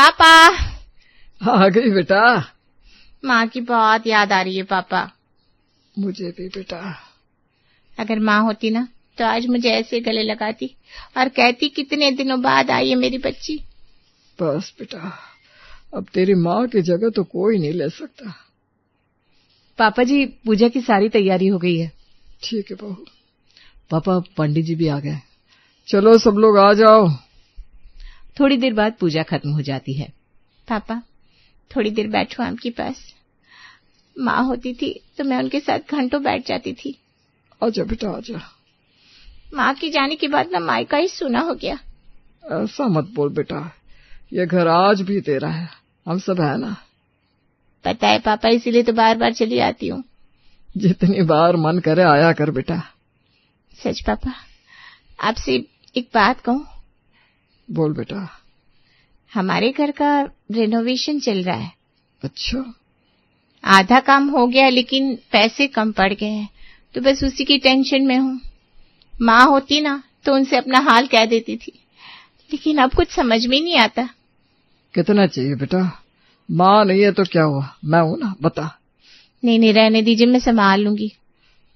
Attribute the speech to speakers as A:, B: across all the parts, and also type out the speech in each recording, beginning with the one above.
A: पापा।
B: आ गई बेटा।
A: माँ की बहुत याद आ रही है पापा।
B: मुझे भी बेटा।
A: अगर माँ होती ना तो आज मुझे ऐसे गले लगाती और कहती कितने दिनों बाद आई है मेरी बच्ची।
B: बस बेटा, अब तेरी माँ की जगह तो कोई नहीं ले सकता।
C: पापा जी, पूजा की सारी तैयारी हो गई है।
B: ठीक है बहू। पापा, पंडित जी भी आ गए। चलो सब लोग आ जाओ।
C: थोड़ी देर बाद पूजा खत्म हो जाती है।
A: पापा, थोड़ी देर बैठो आपके पास। माँ होती थी तो मैं उनके साथ घंटों बैठ जाती थी।
B: आजा बेटा आजा।
A: माँ के जाने के बाद ना मायका ही सुना हो गया।
B: ऐसा मत बोल बेटा, ये घर आज भी तेरा है, हम सब है ना।
A: पता है पापा, इसीलिए तो बार बार चली आती हूँ।
B: जितनी बार मन करे आया कर बेटा।
A: सच पापा, आपसे एक बात कहूँ?
B: बोल बेटा।
A: हमारे घर का रेनोवेशन चल रहा है।
B: अच्छा।
A: आधा काम हो गया लेकिन पैसे कम पड़ गए हैं, तो बस उसी की टेंशन में हूँ। माँ होती ना तो उनसे अपना हाल कह देती थी, लेकिन अब कुछ समझ में नहीं आता।
B: कितना चाहिए बेटा? माँ नहीं है तो क्या हुआ, मैं हूं ना, बता।
A: नहीं, रहने दीजिए, मैं संभाल लूंगी।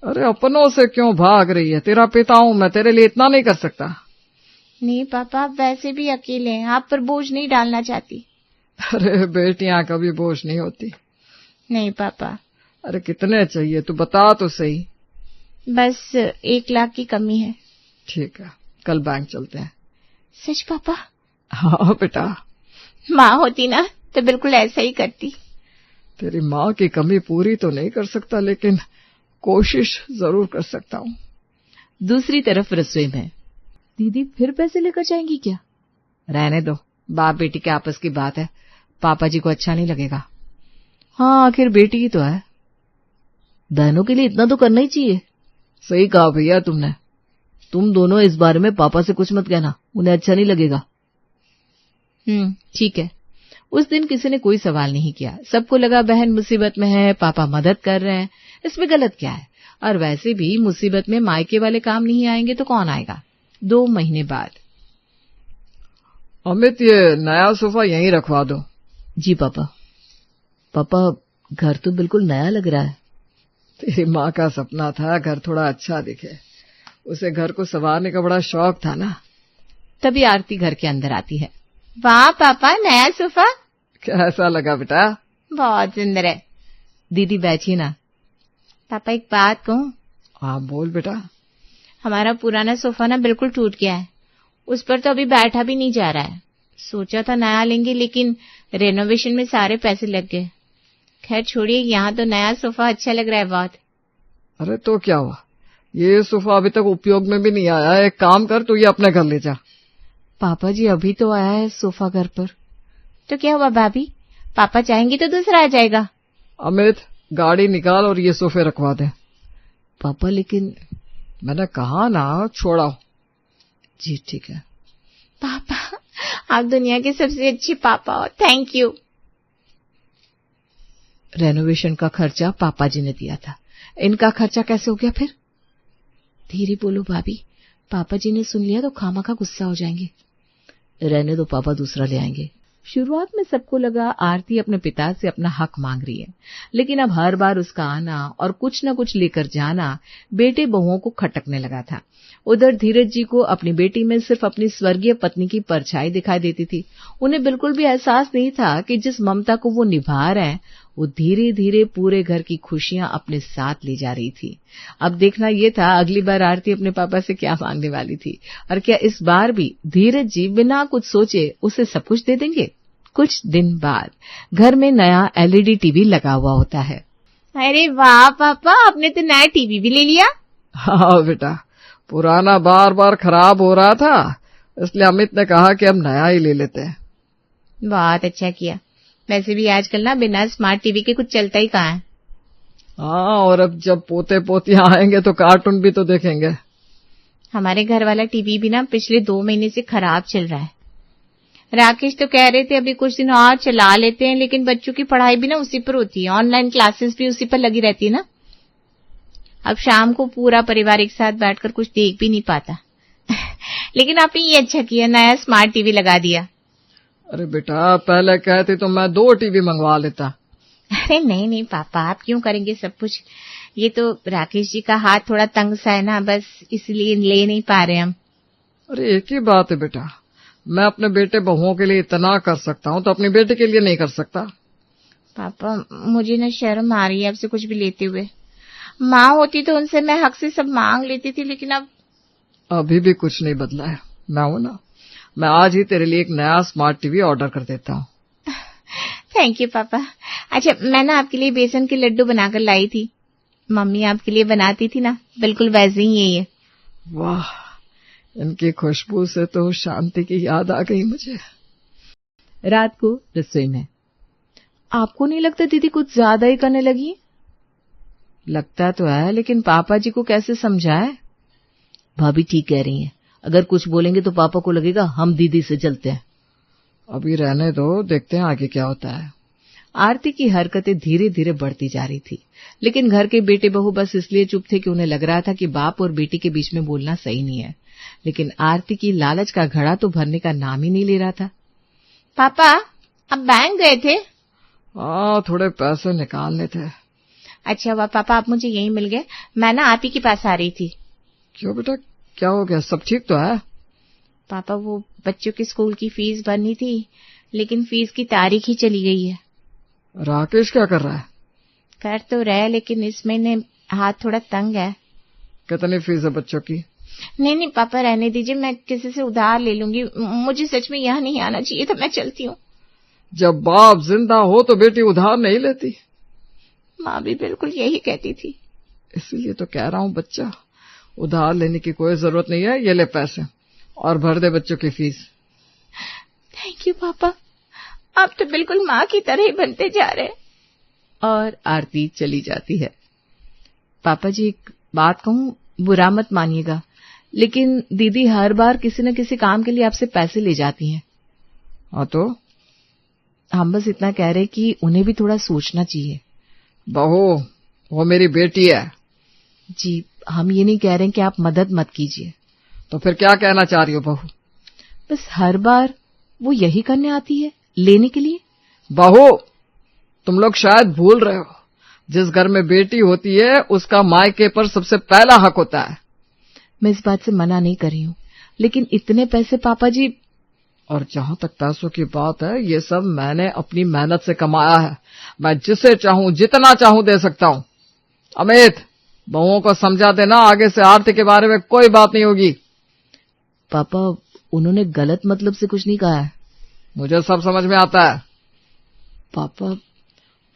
B: अरे अपनों से क्यों भाग रही है? तेरा पिता हूं मैं, तेरे लिए इतना नहीं कर सकता।
A: नहीं पापा, आप वैसे भी अकेले हैं, आप पर बोझ नहीं डालना चाहती।
B: अरे बेटियां कभी बोझ नहीं होती।
A: नहीं पापा।
B: अरे कितने चाहिए तू बता तो सही।
A: बस 1 लाख की कमी है।
B: ठीक है, कल बैंक चलते हैं।
A: सच पापा?
B: हाँ बेटा।
A: माँ होती ना तो बिल्कुल ऐसा ही करती।
B: तेरी माँ की कमी पूरी तो नहीं कर सकता, लेकिन कोशिश जरूर कर सकता हूँ।
C: दूसरी तरफ रसोई में दीदी फिर पैसे लेकर जाएंगी क्या? रहने दो, बाप बेटी के आपस की बात है, पापा जी को अच्छा नहीं लगेगा। हाँ, आखिर बेटी ही तो है, बहनों के लिए इतना तो करना ही चाहिए।
B: सही कहा भैया तुमने।
C: तुम दोनों इस बारे में पापा से कुछ मत कहना, उन्हें अच्छा नहीं लगेगा। ठीक है। उस दिन किसी ने कोई सवाल नहीं किया, सबको लगा बहन मुसीबत में है, पापा मदद कर रहे हैं, इसमें गलत क्या है। और वैसे भी मुसीबत में मायके वाले काम नहीं आएंगे तो कौन आएगा। 2 महीने बाद।
B: अमित, ये नया सोफा यहीं रखवा दो।
C: जी पापा। पापा, घर तो बिल्कुल नया लग रहा है।
B: तेरी माँ का सपना था घर थोड़ा अच्छा दिखे, उसे घर को संवारने का बड़ा शौक था ना।
C: तभी आरती घर के अंदर आती है।
A: वाह पापा, नया सोफा
B: कैसा लगा बेटा?
A: बहुत सुंदर है।
C: दीदी बैठिए ना।
A: पापा एक बात कहूँ?
B: हाँ बोल बेटा।
A: हमारा पुराना सोफा ना बिल्कुल टूट गया है, उस पर तो अभी बैठा भी नहीं जा रहा है। सोचा था नया लेंगे, लेकिन रेनोवेशन में सारे पैसे लग गए। खैर छोड़िए, यहाँ तो नया सोफा अच्छा लग रहा है बहुत।
B: अरे तो क्या हुआ, ये सोफा अभी तक उपयोग में भी नहीं आया है। एक काम कर, तू ये अपने घर ले जा।
C: पापा जी, अभी तो आया है सोफा घर पर।
A: तो क्या हुआ भाभी, पापा चाहेंगे तो दूसरा आ जाएगा।
B: अमित, गाड़ी निकाल और ये सोफे रखवा दे।
C: पापा लेकिन
B: मैंने कहा ना, छोड़ाओ।
C: जी ठीक है।
A: पापा, आप दुनिया के सबसे अच्छे पापा हो, थैंक यू।
C: रेनोवेशन का खर्चा पापा जी ने दिया था, इनका खर्चा कैसे हो गया फिर? धीरे बोलो भाभी, पापा जी ने सुन लिया तो खामखा गुस्सा हो जाएंगे। रहने दो पापा, दूसरा ले आएंगे। शुरुआत में सबको लगा आरती अपने पिता से अपना हक मांग रही है, लेकिन अब हर बार उसका आना और कुछ न कुछ लेकर जाना बेटे बहुओं को खटकने लगा था। उधर धीरज जी को अपनी बेटी में सिर्फ अपनी स्वर्गीय पत्नी की परछाई दिखाई देती थी। उन्हें बिल्कुल भी एहसास नहीं था कि जिस ममता को वो निभा रहे हैं वो धीरे धीरे पूरे घर की खुशियां अपने साथ ले जा रही थी। अब देखना ये था अगली बार आरती अपने पापा से क्या मांगने वाली थी, और क्या इस बार भी धीरज जी बिना कुछ सोचे उसे सब कुछ दे देंगे। कुछ दिन बाद घर में नया एलईडी टीवी लगा हुआ होता है।
A: अरे वाह पापा, आपने तो नया टीवी भी ले लिया।
B: हाँ बेटा, पुराना बार बार खराब हो रहा था, इसलिए अमित ने कहा कि अब नया ही ले लेते हैं।
A: बहुत अच्छा किया। वैसे भी आजकल ना बिना स्मार्ट टीवी के कुछ चलता ही कहाँ है।
B: हाँ, और अब जब पोते पोतियां आएंगे तो कार्टून भी तो देखेंगे।
A: हमारे घर वाला टीवी भी ना पिछले 2 महीने से खराब चल रहा है। राकेश तो कह रहे थे अभी कुछ दिन और चला लेते हैं, लेकिन बच्चों की पढ़ाई भी ना उसी पर होती है, ऑनलाइन क्लासेस भी उसी पर लगी रहती है ना। अब शाम को पूरा परिवार एक साथ बैठकर कुछ देख भी नहीं पाता। लेकिन आपने ये अच्छा किया, नया स्मार्ट टीवी लगा दिया।
B: अरे बेटा, पहले कहती तो मैं 2 टीवी मंगवा लेता।
A: अरे नहीं नहीं पापा, आप क्यों करेंगे सब कुछ। ये तो राकेश जी का हाथ थोड़ा तंग सा है ना, बस इसलिए ले नहीं पा रहे हम।
B: अरे एक ही बात है बेटा, मैं अपने बेटे बहुओं के लिए इतना कर सकता हूँ तो अपनी बेटी के लिए नहीं कर सकता।
A: पापा मुझे ना शर्म आ रही है आपसे कुछ भी लेते हुए। माँ होती तो उनसे मैं हक से सब मांग लेती थी, लेकिन अब
B: अभी भी कुछ नहीं बदला है। मैं हूं ना, मैं आज ही तेरे लिए एक नया स्मार्ट टीवी ऑर्डर कर देता हूँ।
A: थैंक यू पापा। अच्छा, मैं ना आपके लिए बेसन के लड्डू बनाकर लाई थी। मम्मी आपके लिए बनाती थी ना, बिल्कुल वैसे ही यही है।
B: वाह, इनकी खुशबू से तो शांति की याद आ गई मुझे।
C: रात को रसोई में, आपको नहीं लगता दीदी कुछ ज्यादा ही करने लगी? लगता तो है, लेकिन पापा जी को कैसे समझाए? भाभी ठीक कह रही हैं, अगर कुछ बोलेंगे तो पापा को लगेगा हम दीदी से जलते हैं।
B: अभी रहने दो, देखते हैं आगे क्या होता है।
C: आरती की हरकतें धीरे धीरे बढ़ती जा रही थी, लेकिन घर के बेटे बहू बस इसलिए चुप थे कि उन्हें लग रहा था कि बाप और बेटी के बीच में बोलना सही नहीं है। लेकिन आरती की लालच का घड़ा तो भरने का नाम ही नहीं ले रहा था।
A: पापा आप बैंक गए थे?
B: हाँ, थोड़े पैसे निकालने थे।
A: अच्छा हुआ पापा आप मुझे यहीं मिल गए, मैं ना आप ही के पास आ रही थी।
B: क्यों बेटा, क्या हो गया? सब ठीक तो है?
A: पापा वो बच्चों की स्कूल की फीस भरनी थी, लेकिन फीस की तारीख ही चली गई है।
B: राकेश क्या कर रहा है?
A: कर तो रहे, लेकिन इस महीने हाथ थोड़ा तंग है।
B: कितनी फीस है बच्चों की?
A: नहीं नहीं पापा रहने दीजिए, मैं किसी से उधार ले लूंगी। मुझे सच में यहाँ नहीं आना चाहिए था, मैं चलती हूँ।
B: जब बाप जिंदा हो तो बेटी उधार नहीं लेती।
A: माँ भी बिल्कुल यही कहती थी।
B: इसीलिए तो कह रहा हूँ बच्चा, उधार लेने की कोई जरूरत नहीं है। ये ले पैसे और भर दे बच्चों की फीस।
A: थैंक यू पापा, आप तो बिल्कुल माँ की तरह ही बनते जा रहे हैं।
C: और आरती चली जाती है। पापा जी एक बात कहूं, बुरा मत मानिएगा, लेकिन दीदी हर बार किसी न किसी काम के लिए आपसे पैसे ले जाती हैं।
B: हाँ तो
C: हम बस इतना कह रहे कि उन्हें भी थोड़ा सोचना चाहिए।
B: बहू, वो मेरी बेटी है।
C: जी, हम ये नहीं कह रहे कि आप मदद मत कीजिए।
B: तो फिर क्या कहना चाह रही हो बहू?
C: बस हर बार वो यही करने आती है, लेने के लिए।
B: बहू, तुम लोग शायद भूल रहे हो, जिस घर में बेटी होती है उसका मायके पर सबसे पहला हक होता है।
C: मैं इस बात से मना नहीं कर रही हूँ, लेकिन इतने पैसे पापा जी।
B: और जहां तक पैसों की बात है, ये सब मैंने अपनी मेहनत से कमाया है। मैं जिसे चाहूं जितना चाहूं दे सकता हूं। अमित, बहुओं को समझा देना, आगे से आरती के बारे में कोई बात नहीं होगी।
C: पापा उन्होंने गलत मतलब से कुछ नहीं कहा है।
B: मुझे सब समझ में आता है।
C: पापा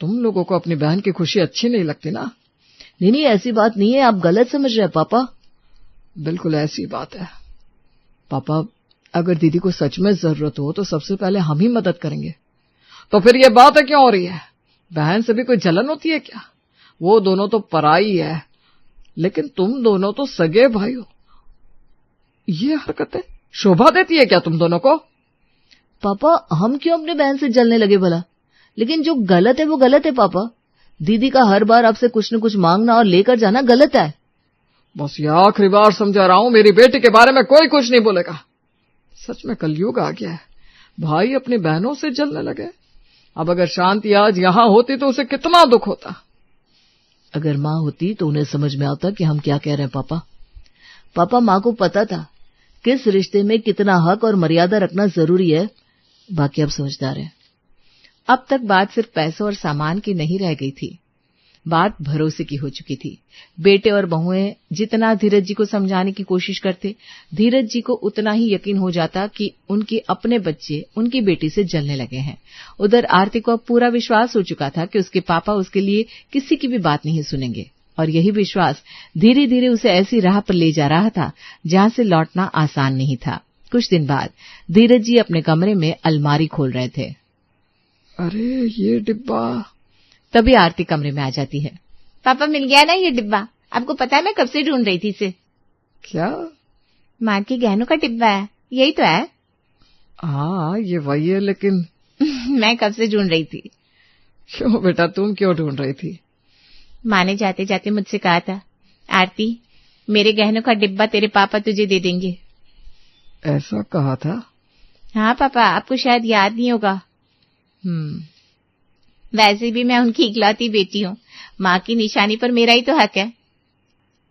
B: तुम लोगों को अपनी बहन की खुशी अच्छी नहीं लगती ना?
C: नहीं नहीं, ऐसी बात नहीं है, आप गलत समझ रहे हैं पापा।
B: बिल्कुल ऐसी बात है।
C: पापा अगर दीदी को सच में जरूरत हो तो सबसे पहले हम ही मदद करेंगे।
B: तो फिर ये बात है क्यों हो रही है? बहन से भी कोई जलन होती है क्या? वो दोनों तो पराई है, लेकिन तुम दोनों तो सगे भाई हो। ये हरकतें शोभा देती है क्या तुम दोनों को?
C: पापा हम क्यों अपने बहन से जलने लगे भला? लेकिन जो गलत है वो गलत है पापा। दीदी का हर बार आपसे कुछ न कुछ मांगना और लेकर जाना गलत है।
B: बस ये आखिरी बार समझा रहा हूं, मेरी बेटी के बारे में कोई कुछ नहीं बोलेगा। सच में कलयुग आ गया है, भाई अपनी बहनों से जलने लगे। अब अगर शांति आज यहां होती तो उसे कितना दुख होता।
C: अगर माँ होती तो उन्हें समझ में आता कि हम क्या कह रहे हैं पापा। पापा माँ को पता था किस रिश्ते में कितना हक और मर्यादा रखना जरूरी है, बाकी अब समझदार है। अब तक बात सिर्फ पैसों और सामान की नहीं रह गई थी, बात भरोसे की हो चुकी थी। बेटे और बहुएं जितना धीरज जी को समझाने की कोशिश करते, धीरज जी को उतना ही यकीन हो जाता कि उनके अपने बच्चे उनकी बेटी से जलने लगे हैं। उधर आरती को अब पूरा विश्वास हो चुका था कि उसके पापा उसके लिए किसी की भी बात नहीं सुनेंगे, और यही विश्वास धीरे धीरे उसे ऐसी राह पर ले जा रहा था जहां से लौटना आसान नहीं था। कुछ दिन बाद धीरज जी अपने कमरे में अलमारी खोल रहे थे।
B: अरे ये डिब्बा।
A: तभी आरती कमरे में आ जाती है। पापा मिल गया ना ये डिब्बा? आपको पता है मैं कब से ढूंढ रही थी इसे।
B: क्या?
A: माँ के गहनों का डिब्बा है, यही तो है।
B: हाँ ये वही है, लेकिन
A: मैं कब से ढूंढ रही थी।
B: क्यों बेटा, तुम क्यों ढूंढ रही थी?
A: माँ ने जाते जाते मुझसे कहा था, आरती मेरे गहनों का डिब्बा तेरे पापा तुझे दे देंगे।
B: ऐसा कहा था?
A: हाँ पापा, आपको शायद याद नहीं होगा। वैसे भी मैं उनकी इकलौती बेटी हूँ। माँ की निशानी पर मेरा ही तो हक है।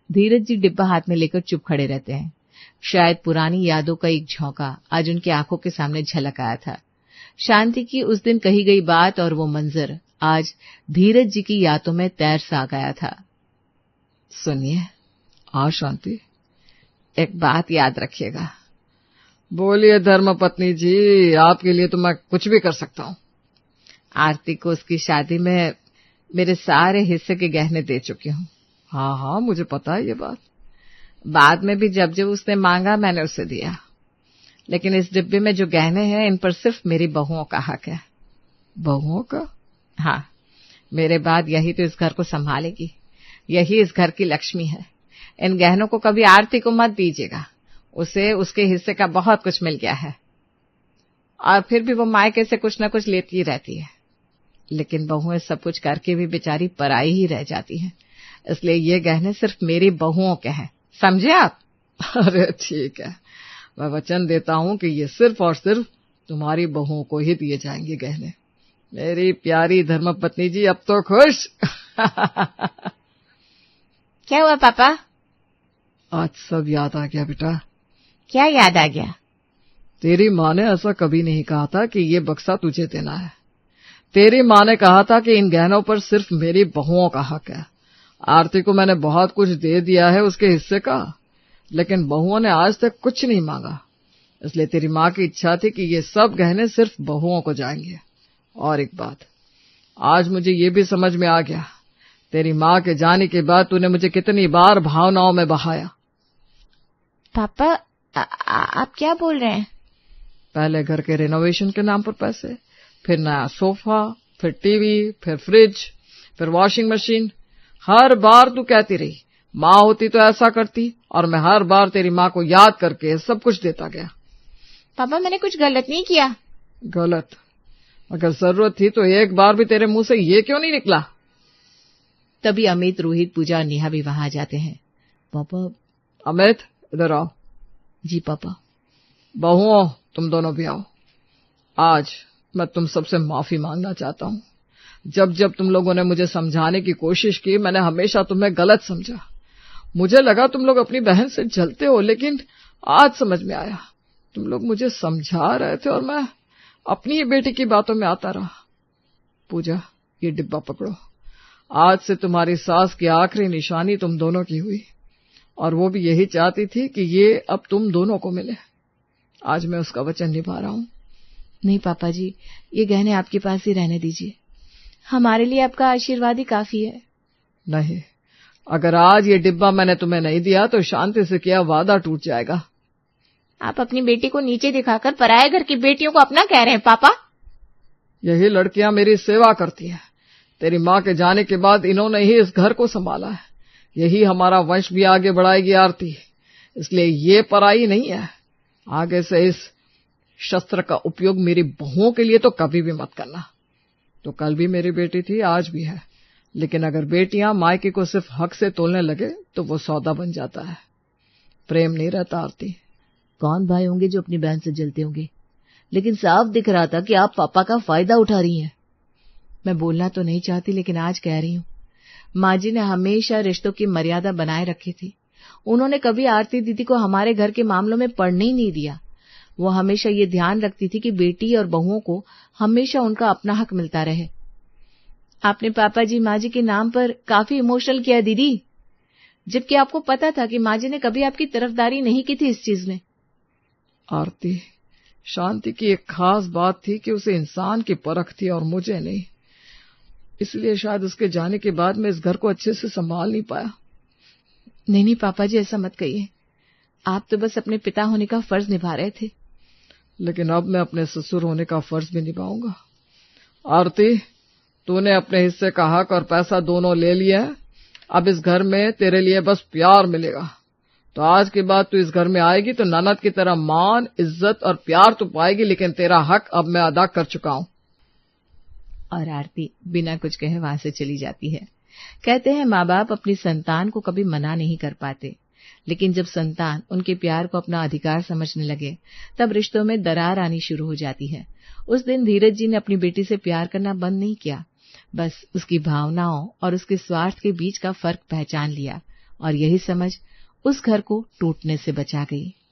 C: धीरज जी डिब्बा हाथ में लेकर चुप खड़े रहते हैं। शायद पुरानी यादों का एक झोंका आज उनकी आंखों के सामने झलक आया था। शांति की उस दिन कही गई बात और वो मंजर आज धीरज जी की यादों में तैर सा गया था।
B: सुनिए। हाँ शांति,
C: एक बात याद रखिएगा।
B: बोलिए धर्मपत्नी जी, आपके लिए तो मैं कुछ भी कर सकता हूँ।
C: आरती को उसकी शादी में मेरे सारे हिस्से के गहने दे चुकी हूँ।
B: हाँ हाँ, मुझे पता है ये बात।
C: बाद में भी जब जब उसने मांगा मैंने उसे दिया, लेकिन इस डिब्बे में जो गहने हैं इन पर सिर्फ मेरी बहुओं का हक है।
B: बहुओं का?
C: हाँ, मेरे बाद यही तो इस घर को संभालेगी, यही इस घर की लक्ष्मी है। इन गहनों को कभी आरती को मत दीजिएगा, उसे उसके हिस्से का बहुत कुछ मिल गया है। और फिर भी वो मायके से कुछ न कुछ लेती ही रहती है, लेकिन बहुएं सब कुछ करके भी बेचारी पराई ही रह जाती है। इसलिए ये गहने सिर्फ मेरी बहुओं के हैं, समझे आप?
B: अरे ठीक है, मैं वचन देता हूँ कि ये सिर्फ और सिर्फ तुम्हारी बहुओं को ही दिए जाएंगे गहने। मेरी प्यारी धर्मपत्नी जी अब तो खुश।
A: क्या हुआ पापा?
B: आज सब याद आ गया बेटा।
A: क्या याद आ गया?
B: तेरी माँ ने ऐसा कभी नहीं कहा था कि ये बक्सा तुझे देना है। तेरी माँ ने कहा था कि इन गहनों पर सिर्फ मेरी बहुओं का हक है। आरती को मैंने बहुत कुछ दे दिया है उसके हिस्से का, लेकिन बहुओं ने आज तक कुछ नहीं मांगा। इसलिए तेरी माँ की इच्छा थी कि ये सब गहने सिर्फ बहुओं को जाएंगे। और एक बात, आज मुझे ये भी समझ में आ गया, तेरी माँ के जाने के बाद तूने मुझे कितनी बार भावनाओं में बहाया।
A: पापा आप क्या बोल रहे हैं?
B: पहले घर के रेनोवेशन के नाम पर पैसे, फिर नया सोफा, फिर टीवी, फिर फ्रिज, फिर वॉशिंग मशीन। हर बार तू कहती रही माँ होती तो ऐसा करती, और मैं हर बार तेरी माँ को याद करके सब कुछ देता गया।
A: पापा मैंने कुछ गलत नहीं किया।
B: गलत? अगर जरूरत थी तो एक बार भी तेरे मुंह से ये क्यों नहीं निकला?
C: तभी अमित, रोहित, पूजा और नेहा भी वहां आ जाते हैं। पापा।
B: अमित इधर आओ।
C: जी पापा।
B: बहुओं तुम दोनों भी आओ। आज मैं तुम सबसे माफी मांगना चाहता हूँ। जब जब तुम लोगों ने मुझे समझाने की कोशिश की, मैंने हमेशा तुम्हें गलत समझा। मुझे लगा तुम लोग अपनी बहन से जलते हो, लेकिन आज समझ में आया तुम लोग मुझे समझा रहे थे और मैं अपनी ही बेटी की बातों में आता रहा। पूजा, ये डिब्बा पकड़ो। आज से तुम्हारी सास की आखिरी निशानी तुम दोनों की हुई, और वो भी यही चाहती थी कि ये अब तुम दोनों को मिले। आज मैं उसका वचन निभा रहा हूँ।
C: नहीं पापा जी, ये गहने आपके पास ही रहने दीजिए, हमारे लिए आपका आशीर्वाद ही काफी है।
B: नहीं, अगर आज ये डिब्बा मैंने तुम्हें नहीं दिया तो शांति से किया वादा टूट जाएगा।
A: आप अपनी बेटी को नीचे दिखाकर पराये घर की बेटियों को अपना कह रहे हैं पापा?
B: यही लड़कियां मेरी सेवा करती हैं। तेरी माँ के जाने के बाद इन्होंने ही इस घर को संभाला है। यही हमारा वंश भी आगे बढ़ाएगी आरती, इसलिए ये पराई नहीं है। आगे से इस शस्त्र का उपयोग मेरी बहुओं के लिए तो कभी भी मत करना। तो कल भी मेरी बेटी थी, आज भी है, लेकिन अगर बेटियां मायके को सिर्फ हक से तोलने लगे तो वो सौदा बन जाता है, प्रेम नहीं रहता। आरती,
C: कौन भाई होंगे जो अपनी बहन से जलते होंगे, लेकिन साफ दिख रहा था कि आप पापा का फायदा उठा रही हैं। मैं बोलना तो नहीं चाहती, लेकिन आज कह रही हूँ। माँ जी ने हमेशा रिश्तों की मर्यादा बनाए रखी थी। उन्होंने कभी आरती दीदी को हमारे घर के मामलों में पड़ने ही नहीं दिया। वो हमेशा ये ध्यान रखती थी कि बेटी और बहुओं को हमेशा उनका अपना हक मिलता रहे। आपने पापा जी माँ जी के नाम पर काफी इमोशनल किया दीदी, जबकि आपको पता था कि माँ जी ने कभी आपकी तरफदारी नहीं की थी इस चीज में।
B: आरती, शांति की एक खास बात थी कि उसे इंसान की परख थी और मुझे नहीं, इसलिए शायद उसके जाने के बाद मैं इस घर को अच्छे से संभाल नहीं पाया।
C: नहीं पापा जी, ऐसा मत कहिए, आप तो बस अपने पिता होने का फर्ज निभा रहे थे।
B: लेकिन अब मैं अपने ससुर होने का फर्ज भी निभाऊंगा। आरती, तूने अपने हिस्से का हक और पैसा दोनों ले लिया है। अब इस घर में तेरे लिए बस प्यार मिलेगा। तो आज के बाद तू इस घर में आएगी तो ननद की तरह मान, इज्जत और प्यार तो पाएगी, लेकिन तेरा हक अब मैं अदा कर चुका हूँ।
C: और आरती बिना कुछ कहे वहां से चली जाती है। कहते हैं माँ बाप अपनी संतान को कभी मना नहीं कर पाते, लेकिन जब संतान उनके प्यार को अपना अधिकार समझने लगे, तब रिश्तों में दरार आनी शुरू हो जाती है। उस दिन धीरज जी ने अपनी बेटी से प्यार करना बंद नहीं किया, बस उसकी भावनाओं और उसके स्वार्थ के बीच का फर्क पहचान लिया, और यही समझ उस घर को टूटने से बचा गई।